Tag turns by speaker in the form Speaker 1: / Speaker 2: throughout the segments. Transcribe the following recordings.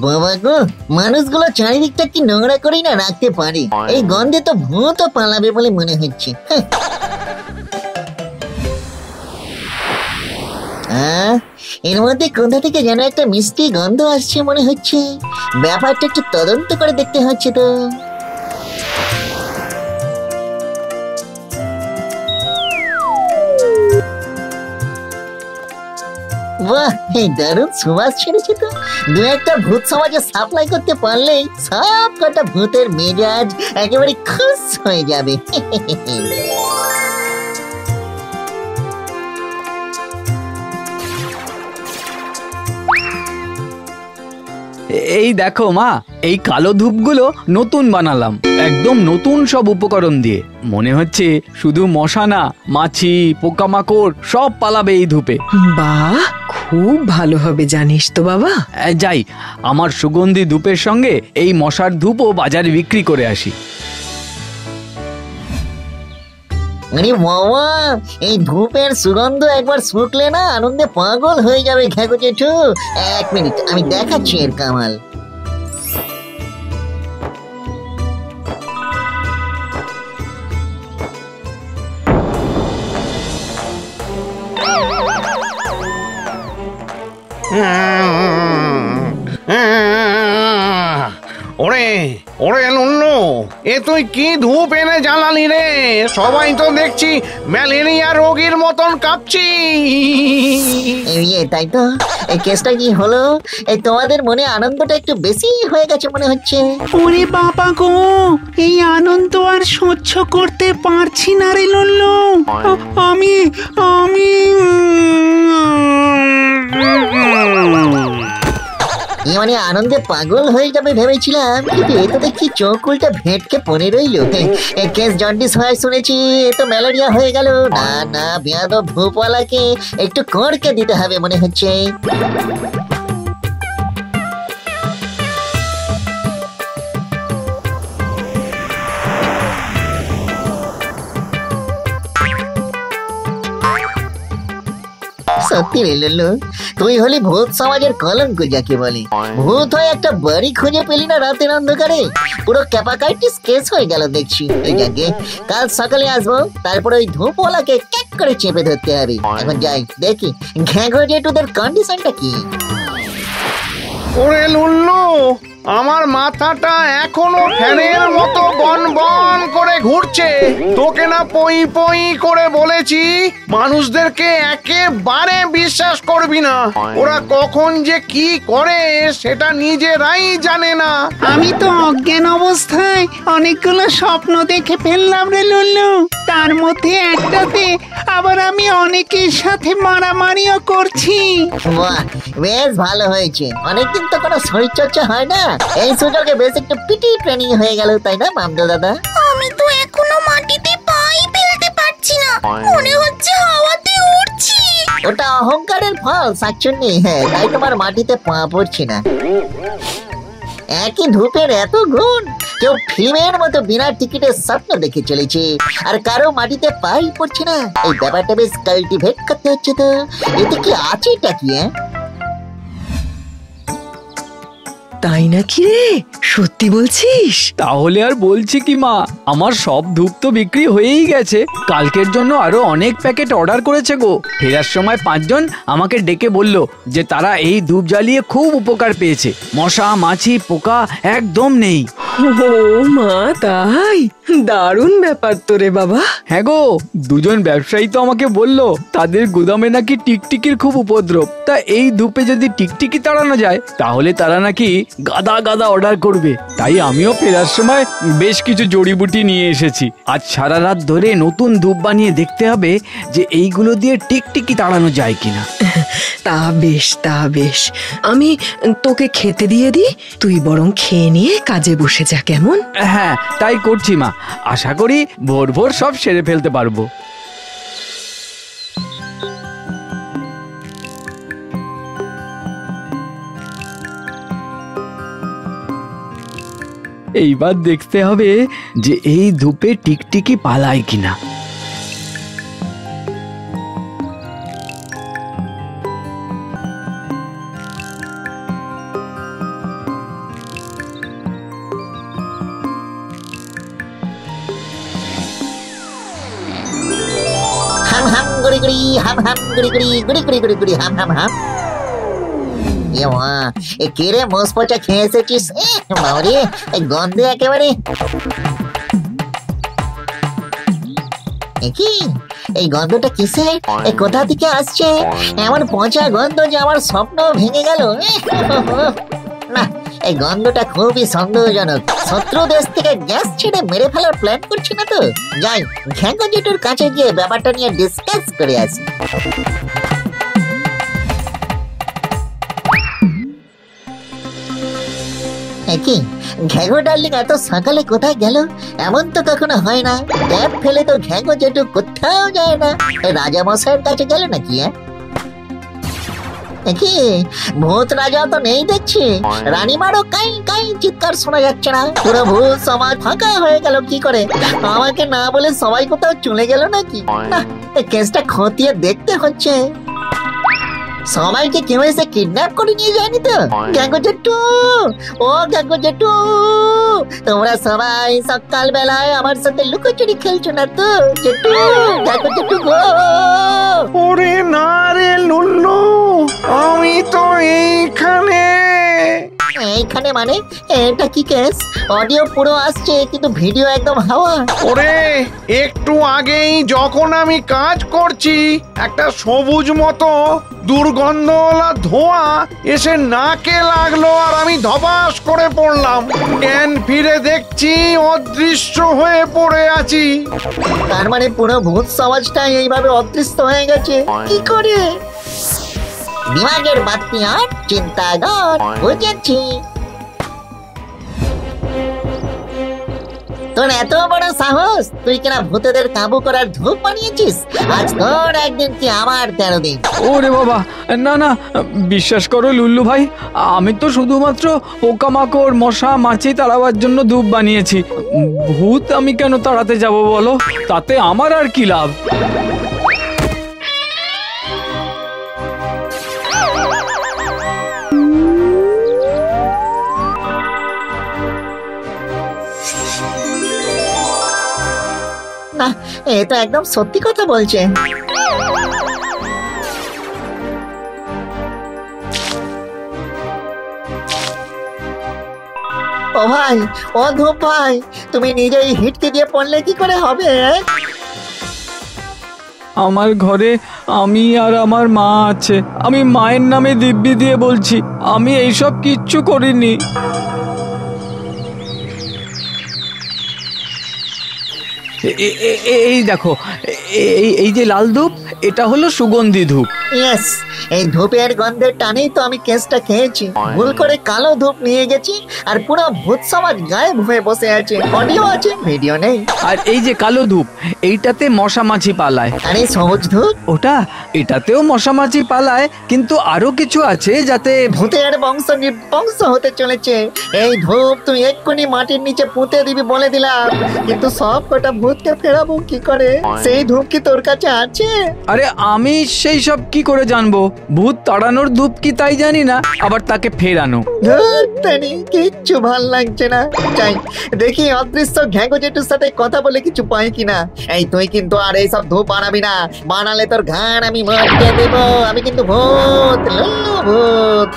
Speaker 1: বাবা গো, মানুষগুলো চারিদিকটা কি নোংরা করেই না রাখতে পারে। এই গন্ধে তো ভূতও পালাবে বলে মনে হচ্ছে। এর মধ্যে কোথা থেকে যেন একটা মিষ্টি গন্ধ আসছে মনে হচ্ছে। ব্যাপারটা একটু তদন্ত করে দেখতে হচ্ছে তো। বাহ, এই দারুণ সুবাস ছেড়েছে তো। দু একটা ভূত সমাজে সাপ্লাই করতে পারলেই সব কটা ভূতের মেজাজ একেবারে খুশ হয়ে যাবে।
Speaker 2: এই দেখো মা, এই কালো ধূপগুলো নতুন বানালাম, একদম নতুন সব উপকরণ দিয়ে। মনে হচ্ছে শুধু মশা না, মাছি পোকামাকড় সব পালাবে এই ধূপে।
Speaker 3: বাহ, খুব ভালো হবে জানিস তো বাবা।
Speaker 2: যাই, আমার সুগন্ধি ধূপের সঙ্গে এই মশার ধূপও বাজারে বিক্রি করে আসি।
Speaker 1: আরে বাবা, এই ধূপের সুগন্ধ একবার শুকলে না আনন্দে পাগল হয়ে যাবে ঘ্যাগো জেঠু। এক মিনিট, আমি দেখাচ্ছি এর কামাল।
Speaker 4: ওরে ওরে লুল্লু, এ তুই কি ধূপ এনে জ্বালালি রে? সবাই তো দেখছি ম্যালেরিয়া রোগীর মতন কাঁপছি।
Speaker 1: তাই তো, এই কেসটা কি হলো? এই তোমাদের মনে আনন্দটা একটু বেশি হয়ে গেছে মনে হচ্ছে।
Speaker 5: ওরে বাবা গো, এই আনন্দ আর সহ্য করতে পারছি না রে লল্লু। আমি আমি
Speaker 1: মানে আনন্দে পাগল হয়ে যাবে ভেবেছিলাম, কিন্তু এ তো দেখছি চোখ উল্টা ভেটকে পড়ে রইলো। কেস জন্ডিস হয় শুনেছি, এ তো ম্যালেরিয়া হয়ে গেল। না না, বেয়াদব ধূপওয়ালাকে একটু কড়কে দিতে হবে মনে হচ্ছে। সত্যি রে লল্লু, তুই হলি ভূত সমাজের কলঙ্ক যাকে বলে। ভূত হয়ে একটা বাড়ি খুঁজে পেলি না রাতের অন্ধকারে, পুরো ক্যাপাকাইটিস কেস হয়ে গেল দেখছি। এই যাকে কাল সকালে আসবো, তারপরে ওই ধূপওয়ালাকে ক্যাক করে চেপে ধরতে হবে। এখন যাই দেখি ঘ্যাঘো জেঠুদের কন্ডিশনটা কি।
Speaker 4: ওরে লুল্লু, আমার মাথাটা এখনো ফ্যানের মতো বন বন করে ঘুরছে। তোকে না পই পই করে বলেছি মানুষদেরকে একেবারে বিশ্বাস করবি না। ওরা কখন যে কি করে সেটা নিজেরাই জানে না।
Speaker 5: আমি তো অজ্ঞান অবস্থায় অনেকগুলো স্বপ্ন দেখে ফেললাম রে লল্লু। তার মধ্যে একটাতে আবার আমি অনেকের সাথে মারামারিও করছি।
Speaker 1: বাহ, বেশ ভালো হয়েছে। অনেকদিন তো কোনো শরীরচর্চা হয় না, এই সুযোগে বেশ একটু পিটি ট্রেনিং হয়ে গেল, তাই না মামদো দাদা?
Speaker 6: আমি তো এখনো মাটিতে পাই ফেলতে পারছি না, মনে হচ্ছে হাওয়াতে উড়ছি।
Speaker 1: ওটা অহংকারের ফল শাকচুন্নি। হ্যাঁ, তাই তোমার মাটিতে পা পড়ছে না। একই ধূপের এত গুণ, কেউ ফিল্মের মতো বিনা টিকিটের স্বপ্ন দেখে চলেছে, আর কারো মাটিতে পাই পড়ছে না। এই ব্যাপারটা বেশ কাল্টিভেট করতে হচ্ছে তো। এতে কি আছেটা কি?
Speaker 3: তাই নাকি রে? সত্যি বলছিস?
Speaker 2: তাহলে আর বলছি কি মা, আমার সব ধূপ তো বিক্রি হয়েই গেছে। কালকের জন্য আরো অনেক প্যাকেট অর্ডার করেছে গো। ফেরার সময় 5 জন আমাকে ডেকে বলল যে তারা এই ধূপ জ্বালিয়ে খুব উপকার পেয়েছে, মশা মাছি পোকা একদম নেই।
Speaker 3: ও মা, তাই? দারুণ ব্যাপার তো রে বাবা।
Speaker 2: হ্যাঁ গো, 2 জন ব্যবসায়ী তো আমাকে বলল তাদের গুদামে নাকি টিকটিকির খুব উপদ্রব। তা এই ধূপে যদি টিকটিকি তাড়ানো যায় তাহলে তারা নাকি গাদা গাদা অর্ডার করবে। তাই আমিও ফেরার সময় বেশ কিছু জড়িবুটি নিয়ে এসেছি। আজ সারা রাত ধরে নতুন ধূপ বানিয়ে দেখতে হবে যে এইগুলো দিয়ে টিকটিকি তাড়ানো যায় কিনা।
Speaker 3: তা বেশ, তা বেশ। আমি তোকে খেতে দিয়ে দিই, তুই বরং খেয়ে নিয়ে কাজে বসে যা, কেমন?
Speaker 2: হ্যাঁ, তাই করছি মা। আশা করি ভোর ভোর সব সেরে ফেলতে পারবো। এইবার দেখতে হবে যে এই ধূপে টিকটিকি পালায় কিনা।
Speaker 1: হাম হাম গুড়ি গুড়ি হাম হাম গুড়ি গুড়ি গুড়ি গুড়ি গুড়ি গুড়ি হাম হাম হাম। এ মা, এ কে রে মোষ পচা খেয়ে এসেছিস? বাবারে, এই গন্ধে একেবারে। কি এই গন্ধটা কিসের? এই কোথা থেকে আসছে? এমন পচা গন্ধ যে আমার স্বপ্ন ভেঙে গেল। না, এই গন্ধটা খুবই সন্দেহজনক। শত্রু দেশ থেকে গ্যাস ছেড়ে মেরে ফেলার প্ল্যান করছি না তো? যাই, ঘ্যাঙ্গো জেঠুর কাছে গিয়ে ব্যাপারটা নিয়ে ডিসকাস করে আসি। কি ঘ্যাঙ্গো ডার্লিং এত সকালে কোথায় গেল? এমন তো কখনো হয় না। ট্যাপ ফেলে তো ঘ্যাঙ্গো জেঠু কোথাও যায় না। রাজা মশাইয়ের কাছে গেল নাকি? কি ভূত রাজা তো নেই দেখছি। রানীমারও কাই কাই চিৎকার শোনা যাচ্ছে না। পুরো ভূত সমাজ ফাঁকা হয়ে গেল কি করে? আমাকে না বলে সবাই কোথাও চলে গেল নাকি? না, এই কেসটা খতিয়ে দেখতে হচ্ছে। সবাইকে কেউ এসে কিডন্যাপ করে নিয়ে যায়নি তো? ঘ্যাঙ্গো জেঠু, ও ঘ্যাঙ্গো জেঠু, তোমরা সবাই সকাল বেলায় আমার সাথে লুকোচুরি খেলছো না তো? জেঠু, ঘ্যাঙ্গো জেঠু গো।
Speaker 4: ওরে না রে লুল্লু, আমি তো এইখানে।
Speaker 1: এইখানে মানে? এটা কি কেস? অডিও পুরো আসছে কিন্তু ভিডিও একদম হাওয়া।
Speaker 4: ওরে, একটু আগেই যখন আমি কাজ করছি একটা সবুজ মতো দুর্গন্ধওয়ালা ধোঁয়া এসে নাকে লাগলো আর আমি ধপাস করে পড়লাম। জ্ঞান ফিরে দেখছি অদৃশ্য হয়ে পড়ে আছি।
Speaker 1: তার মানে পুরো ভূত সমাজটাই এইভাবে অদৃশ্য হয়ে গেছে। কি করে? দিমাগের বাতি আর চিন্তাগর, বুঝেছি। তোর এত বড় সাহস, তুই কিনা ভূতেদের কাবু করার ধূপ বানিয়েছিস? আজ তোর একদিন কি আমার 13 দিন।
Speaker 2: ওরে বাবা, না না, বিশ্বাস করো লুল্লু ভাই, আমি তো শুধুমাত্র পোকামাকড় মশা মাছি তাড়াবার জন্য ধূপ বানিয়েছি। ভূত আমি কেন তাড়াতে যাব বলো? তাতে আমার আর কি লাভ?
Speaker 1: না, এ তো একদম সত্যি কথা বলছে। ও ভাই, ও ধূপ ভাই, তুমি নিজেই হিটকে দিয়ে পড়লে কি করে হবে?
Speaker 2: আমার ঘরে আমি আর আমার মা আছে। আমি মায়ের নামে দিব্যি দিয়ে বলছি, আমি এইসব কিচ্ছু করিনি। এই দেখো, এই যে লাল ধূপ, এটা হলো সুগন্ধি ধূপ।
Speaker 1: ইয়েস, এই ধূপের গন্ধের টানেই তো আমি কেসটা খেয়েছি। ভুল করে কালো ধূপ নিয়ে গেছি আর পুরো ভূত সমাজ গায়েব হয়ে বসে আছে। অডিও আছে, ভিডিও নেই।
Speaker 2: আর এই যে কালো ধূপ, এইটাতে মশা মাছি পালায়।
Speaker 1: আর এই সবুজ ধূপ,
Speaker 2: এটাতেও মশা মাছি পালায়, কিন্তু আরো কিছু আছে যাতে
Speaker 1: ভূতের বংশ নির্বংশ হতে চলেছে। এই ধূপ তুই এক্ষুনি মাটির নিচে পুঁতে দিবি বলে দিলাম, কিন্তু সব কটা ভূতকে ফেরাবো কি করে? সেই ধূপ কি তোর কাছে আছে?
Speaker 2: আরে আমি সেই সব কি করে জানবো? ভূত তাড়ানোর ধূপ কি তাই জানি না, আবার তাকে ফেরানো।
Speaker 1: কিচ্ছু ভাল লাগছে না। চাই দেখি অদৃশ্য ঘ্যাঙ্গো জেঠুর সাথে কথা বলে কিছু পাই কিনা। এই তুই কিন্তু আর এইসব ধূপ বানাবি না, বানালে তোর ঘাড় আমি মটকে দেব। আমি কিন্তু ভূত, লুল্লু ভূত।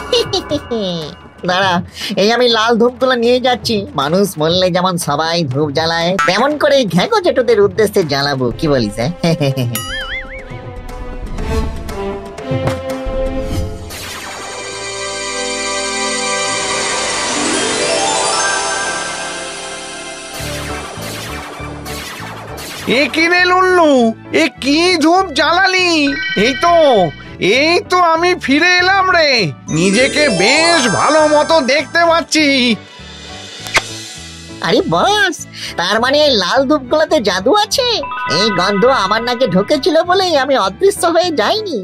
Speaker 1: দাঁড়া, এই আমি লাল ধূপগুলো নিয়ে যাচ্ছি। মানুষ মরলে যেমন সবাই ধূপ জ্বালায়, তেমন করে ঘ্যাঙ্গো জেঠুদের উদ্দেশ্যে জ্বালাবো। কি বলিস?
Speaker 4: এ কি রে লুল্লু, এ কি ধূপ জ্বালালি? এই তো আমি ফিরে এলাম রে। নিজেকে বেশ ভালো মতো দেখতে পাচ্ছি।
Speaker 1: আরে বস, তার মানে এই লাল ধূপগুলোতে জাদু আছে? এই গন্ধ আমার নাকে ঢুকেছিল বলেই আমি অদৃশ্য হয়ে যাইনি।